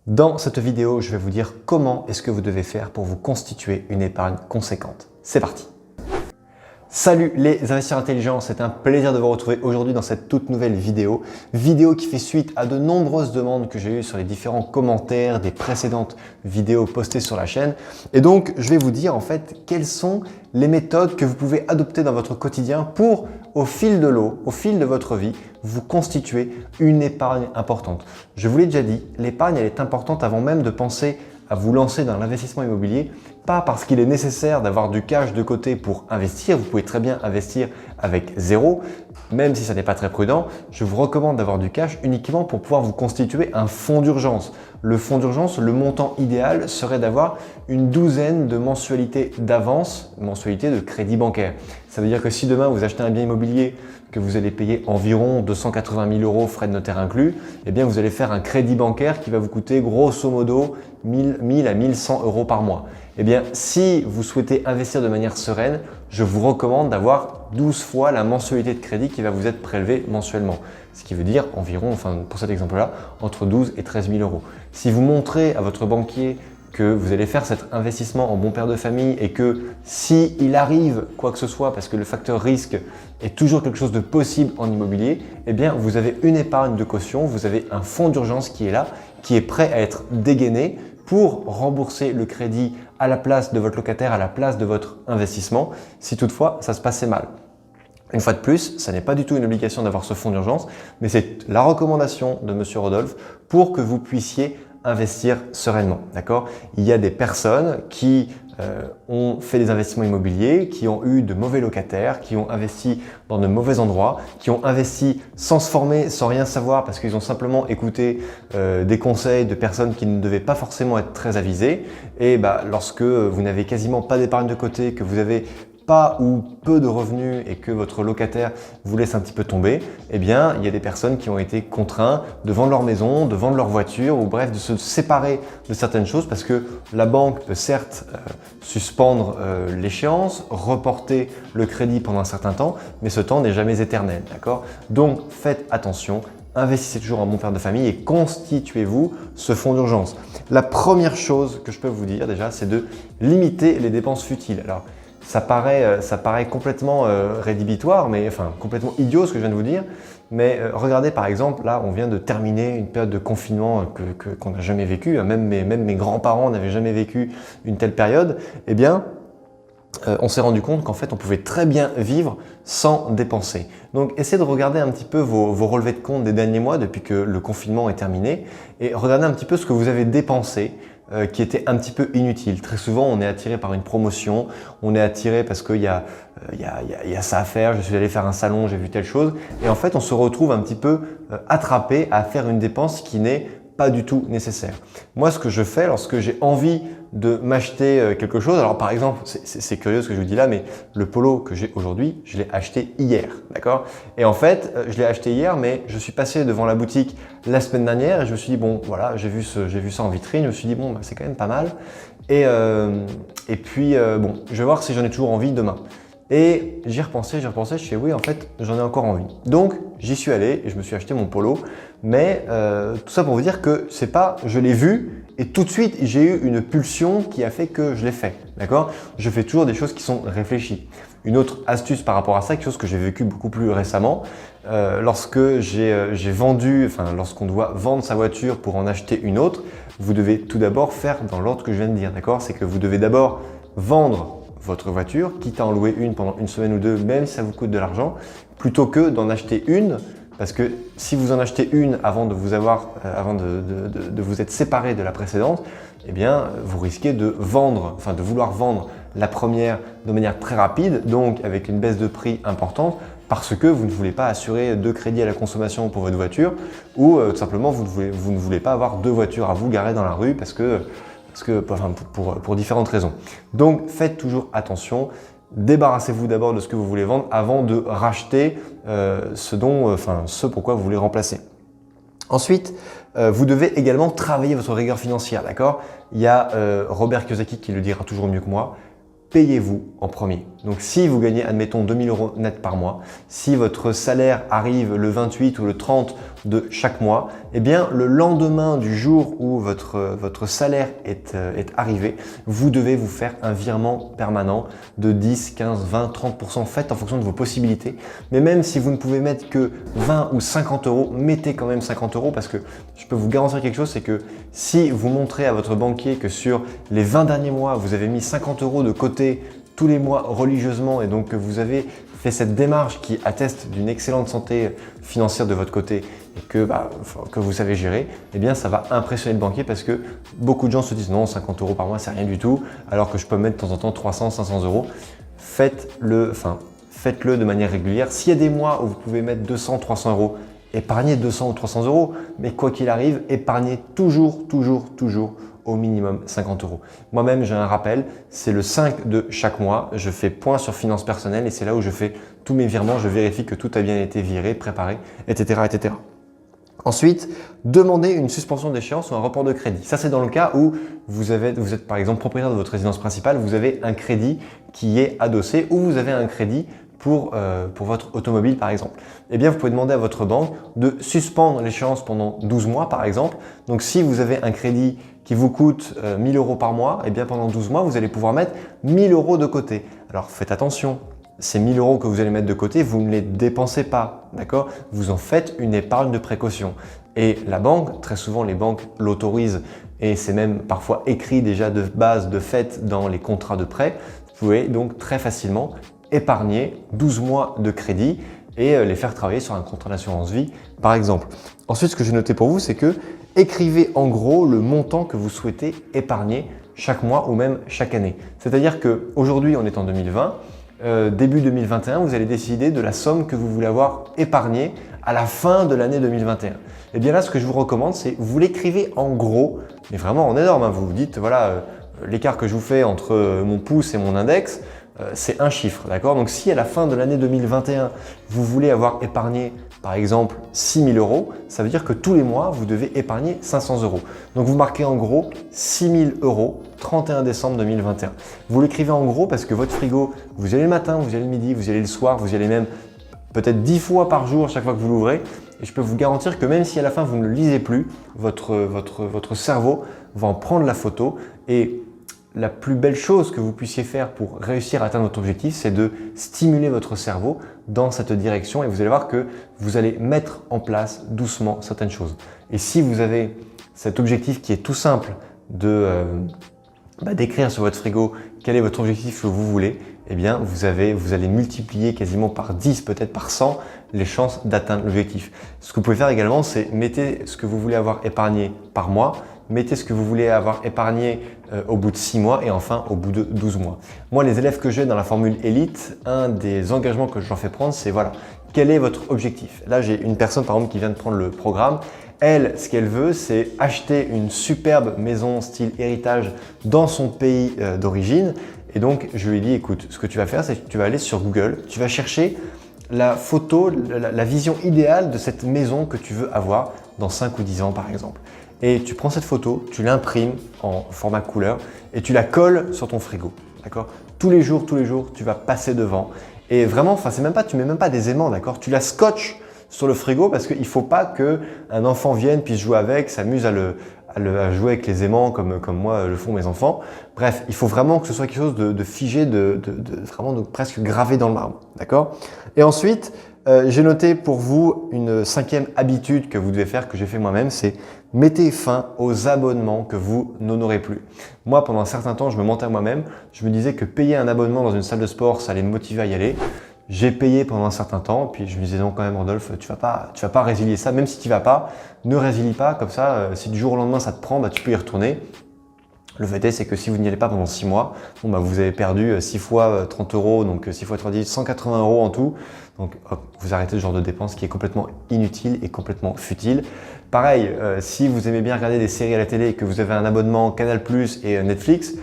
Dans cette vidéo, je vais vous dire comment est-ce que vous devez faire pour vous constituer une épargne conséquente. C'est parti! Salut les investisseurs intelligents, c'est un plaisir de vous retrouver aujourd'hui dans cette toute nouvelle vidéo. Vidéo qui fait suite à de nombreuses demandes que j'ai eues sur les différents commentaires des précédentes vidéos postées sur la chaîne. Et donc, je vais vous dire en fait quelles sont les méthodes que vous pouvez adopter dans votre quotidien pour, au fil de l'eau, au fil de votre vie, vous constituer une épargne importante. Je vous l'ai déjà dit, l'épargne elle est importante avant même de penser à vous lancer dans l'investissement immobilier, pas parce qu'il est nécessaire d'avoir du cash de côté pour investir, vous pouvez très bien investir avec zéro, même si ça n'est pas très prudent, je vous recommande d'avoir du cash uniquement pour pouvoir vous constituer un fonds d'urgence. Le fonds d'urgence, le montant idéal serait d'avoir une douzaine de mensualités d'avance, mensualités de crédit bancaire. Ça veut dire que si demain vous achetez un bien immobilier que vous allez payer environ 280 000 € frais de notaire inclus, eh bien vous allez faire un crédit bancaire qui va vous coûter grosso modo 1000 à 1100 € par mois. Eh bien, si vous souhaitez investir de manière sereine, je vous recommande d'avoir 12 fois la mensualité de crédit qui va vous être prélevée mensuellement. Ce qui veut dire environ, pour cet exemple-là, entre 12 et 13 000 €. Si vous montrez à votre banquier que vous allez faire cet investissement en bon père de famille et que si il arrive quoi que ce soit, parce que le facteur risque est toujours quelque chose de possible en immobilier, eh bien vous avez une épargne de caution, vous avez un fonds d'urgence qui est là, qui est prêt à être dégainé pour rembourser le crédit à la place de votre locataire, à la place de votre investissement, si toutefois ça se passait mal. Une fois de plus, ça n'est pas du tout une obligation d'avoir ce fonds d'urgence, mais c'est la recommandation de Monsieur Rodolphe pour que vous puissiez investir sereinement. D'accord ? Il y a des personnes qui ont fait des investissements immobiliers, qui ont eu de mauvais locataires, qui ont investi dans de mauvais endroits, qui ont investi sans se former, sans rien savoir parce qu'ils ont simplement écouté des conseils de personnes qui ne devaient pas forcément être très avisées. Et lorsque vous n'avez quasiment pas d'épargne de côté, que vous avez pas ou peu de revenus et que votre locataire vous laisse un petit peu tomber, eh bien, il y a des personnes qui ont été contraintes de vendre leur maison, de vendre leur voiture ou bref, de se séparer de certaines choses parce que la banque peut certes suspendre l'échéance, reporter le crédit pendant un certain temps, mais ce temps n'est jamais éternel, d'accord ? Donc, faites attention. Investissez toujours en bon père de famille et constituez-vous ce fonds d'urgence. La première chose que je peux vous dire déjà, c'est de limiter les dépenses futiles. Alors, ça paraît complètement rédhibitoire, complètement idiot ce que je viens de vous dire. Mais regardez par exemple, là on vient de terminer une période de confinement qu'on n'a jamais vécue. Même mes grands-parents n'avaient jamais vécu une telle période. Eh bien, on s'est rendu compte qu'en fait on pouvait très bien vivre sans dépenser. Donc essayez de regarder un petit peu vos relevés de compte des derniers mois depuis que le confinement est terminé et regardez un petit peu ce que vous avez dépensé qui était un petit peu inutile. Très souvent, on est attiré par une promotion, on est attiré parce qu'il y a ça à faire, je suis allé faire un salon, j'ai vu telle chose. Et en fait, on se retrouve un petit peu attrapé à faire une dépense qui n'est pas du tout nécessaire. Moi, ce que je fais lorsque j'ai envie de m'acheter quelque chose, alors par exemple, c'est curieux ce que je vous dis là, mais le polo que j'ai aujourd'hui, je l'ai acheté hier, d'accord ? Et en fait, je l'ai acheté hier, mais je suis passé devant la boutique la semaine dernière et je me suis dit, bon, voilà, j'ai vu ça en vitrine, je me suis dit, bon, c'est quand même pas mal. Et puis, bon, je vais voir si j'en ai toujours envie demain. Et j'y repensé, je fais oui, en fait, j'en ai encore envie. Donc, j'y suis allé et je me suis acheté mon polo. Mais tout ça pour vous dire que c'est pas, je l'ai vu et tout de suite, j'ai eu une pulsion qui a fait que je l'ai fait. D'accord ? Je fais toujours des choses qui sont réfléchies. Une autre astuce par rapport à ça, quelque chose que j'ai vécu beaucoup plus récemment, lorsque j'ai vendu, lorsqu'on doit vendre sa voiture pour en acheter une autre, vous devez tout d'abord faire dans l'ordre que je viens de dire. D'accord ? C'est que vous devez d'abord vendre votre voiture, quitte à en louer une pendant une semaine ou deux, même si ça vous coûte de l'argent, plutôt que d'en acheter une, parce que si vous en achetez une avant de vous être séparé de la précédente, eh bien, vous risquez de vouloir vendre la première de manière très rapide, donc avec une baisse de prix importante, parce que vous ne voulez pas assurer de crédit à la consommation pour votre voiture, ou tout simplement vous ne voulez pas avoir deux voitures à vous garer dans la rue pour différentes raisons. Donc faites toujours attention, débarrassez-vous d'abord de ce que vous voulez vendre avant de racheter ce pourquoi vous voulez remplacer. Ensuite, vous devez également travailler votre rigueur financière, d'accord ? Il y a Robert Kiyosaki qui le dira toujours mieux que moi. payez-vous en premier. Donc si vous gagnez, admettons, 2000 € net par mois, si votre salaire arrive le 28 ou le 30 de chaque mois, eh bien le lendemain du jour où votre salaire est arrivé, vous devez vous faire un virement permanent de 10, 15, 20, 30%, faites en fonction de vos possibilités. Mais même si vous ne pouvez mettre que 20 ou 50 €, mettez quand même 50 € parce que je peux vous garantir quelque chose, c'est que si vous montrez à votre banquier que sur les 20 derniers mois, vous avez mis 50 € de côté tous les mois religieusement et donc que vous avez fait cette démarche qui atteste d'une excellente santé financière de votre côté et que vous savez gérer, eh bien ça va impressionner le banquier parce que beaucoup de gens se disent non, 50 € par mois c'est rien du tout alors que je peux mettre de temps en temps 300, 500 €. Faites-le de manière régulière. S'il y a des mois où vous pouvez mettre 200, 300 €, épargnez 200 ou 300 €, mais quoi qu'il arrive, épargnez toujours au minimum 50 €. Moi-même, j'ai un rappel, c'est le 5 de chaque mois. Je fais point sur finances personnelles et c'est là où je fais tous mes virements. Je vérifie que tout a bien été viré, préparé, etc. etc. Ensuite, demandez une suspension d'échéance ou un report de crédit. Ça, c'est dans le cas où vous êtes par exemple propriétaire de votre résidence principale, vous avez un crédit qui est adossé ou vous avez un crédit pour votre automobile par exemple. Eh bien, vous pouvez demander à votre banque de suspendre l'échéance pendant 12 mois par exemple. Donc, si vous avez un crédit qui vous coûte 1000 € par mois, eh bien pendant 12 mois, vous allez pouvoir mettre 1000 € de côté. Alors, faites attention. Ces 1000 € que vous allez mettre de côté, vous ne les dépensez pas, d'accord? Vous en faites une épargne de précaution. Et la banque, très souvent les banques l'autorisent et c'est même parfois écrit déjà de base, de fait dans les contrats de prêt. Vous pouvez donc très facilement épargner 12 mois de crédit et les faire travailler sur un contrat d'assurance vie par exemple. Ensuite, ce que j'ai noté pour vous, c'est que écrivez en gros le montant que vous souhaitez épargner chaque mois ou même chaque année. C'est-à-dire qu'aujourd'hui, on est en 2020, début 2021, vous allez décider de la somme que vous voulez avoir épargnée à la fin de l'année 2021. Et bien là, ce que je vous recommande, c'est vous l'écrivez en gros, mais vraiment en énorme. Vous vous dites, voilà, l'écart que je vous fais entre mon pouce et mon index, c'est un chiffre, d'accord? Donc si à la fin de l'année 2021, vous voulez avoir épargné par exemple 6 000 €, ça veut dire que tous les mois, vous devez épargner 500 €. Donc vous marquez en gros 6 000 €, 31 décembre 2021. Vous l'écrivez en gros parce que votre frigo, vous y allez le matin, vous y allez le midi, vous y allez le soir, vous y allez même peut-être 10 fois par jour chaque fois que vous l'ouvrez. Et je peux vous garantir que même si à la fin vous ne le lisez plus, votre cerveau va en prendre la photo. Et la plus belle chose que vous puissiez faire pour réussir à atteindre votre objectif, c'est de stimuler votre cerveau dans cette direction et vous allez voir que vous allez mettre en place doucement certaines choses. Et si vous avez cet objectif qui est tout simple d'écrire sur votre frigo quel est votre objectif que vous voulez, eh bien vous allez multiplier quasiment par 10, peut-être par 100 les chances d'atteindre l'objectif. Ce que vous pouvez faire également, c'est mettez ce que vous voulez avoir épargné par mois, mettez ce que vous voulez avoir épargné au bout de 6 mois et enfin au bout de 12 mois. Moi, les élèves que j'ai dans la formule élite, un des engagements que je leur fais prendre, c'est voilà, quel est votre objectif? Là, j'ai une personne par exemple qui vient de prendre le programme. Elle, ce qu'elle veut, c'est acheter une superbe maison style héritage dans son pays d'origine. Et donc, je lui ai dit, écoute, ce que tu vas faire, c'est que tu vas aller sur Google, tu vas chercher la photo, la vision idéale de cette maison que tu veux avoir dans 5 ou 10 ans par exemple. Et tu prends cette photo, tu l'imprimes en format couleur et tu la colles sur ton frigo. D'accord? Tous les jours, tu vas passer devant. Et vraiment, tu mets même pas des aimants, d'accord? Tu la scotches sur le frigo parce qu'il ne faut pas qu'un enfant vienne, puisse jouer avec, s'amuse à jouer avec les aimants comme moi le font mes enfants. Bref, il faut vraiment que ce soit quelque chose de figé, vraiment presque gravé dans le marbre. D'accord? Et ensuite, j'ai noté pour vous une 5e habitude que vous devez faire, que j'ai fait moi-même, c'est mettez fin aux abonnements que vous n'honorez plus. Moi, pendant un certain temps, je me mentais à moi-même. Je me disais que payer un abonnement dans une salle de sport, ça allait me motiver à y aller. J'ai payé pendant un certain temps, puis je me disais non quand même Rodolphe, tu vas pas résilier ça, même si tu vas pas, ne résilie pas, comme ça, si du jour au lendemain ça te prend, tu peux y retourner. Le fait est, c'est que si vous n'y allez pas pendant 6 mois, vous avez perdu 6 fois 30 €, donc 6 fois 30, 180 € en tout. Donc hop, vous arrêtez ce genre de dépense qui est complètement inutile et complètement futile. Pareil, si vous aimez bien regarder des séries à la télé et que vous avez un abonnement Canal+ et Netflix,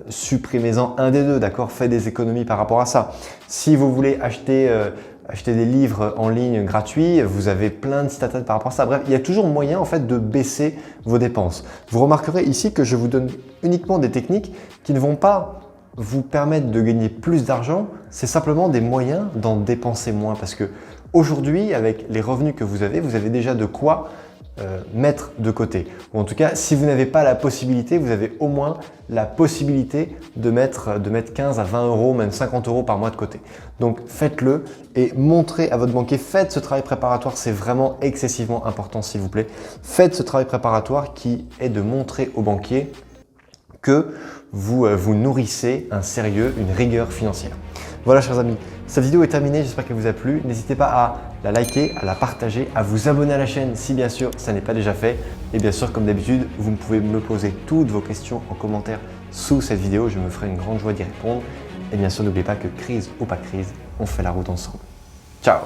supprimez-en un des deux, d'accord? Faites des économies par rapport à ça. Si vous voulez acheter des livres en ligne gratuits, vous avez plein de sites internet par rapport à ça. Bref, il y a toujours moyen en fait de baisser vos dépenses. Vous remarquerez ici que je vous donne uniquement des techniques qui ne vont pas vous permettre de gagner plus d'argent, c'est simplement des moyens d'en dépenser moins. Parce que aujourd'hui, avec les revenus que vous avez déjà de quoi mettre de côté. Ou en tout cas, si vous n'avez pas la possibilité, vous avez au moins la possibilité de mettre 15 à 20 euros, même 50 euros par mois de côté. Donc faites-le et montrez à votre banquier, faites ce travail préparatoire, c'est vraiment excessivement important s'il vous plaît. Faites ce travail préparatoire qui est de montrer au banquier que vous nourrissez un sérieux, une rigueur financière. Voilà chers amis, cette vidéo est terminée, j'espère qu'elle vous a plu. N'hésitez pas à la liker, à la partager, à vous abonner à la chaîne si bien sûr ça n'est pas déjà fait. Et bien sûr comme d'habitude, vous pouvez me poser toutes vos questions en commentaire sous cette vidéo, je me ferai une grande joie d'y répondre. Et bien sûr n'oubliez pas que crise ou pas crise, on fait la route ensemble. Ciao!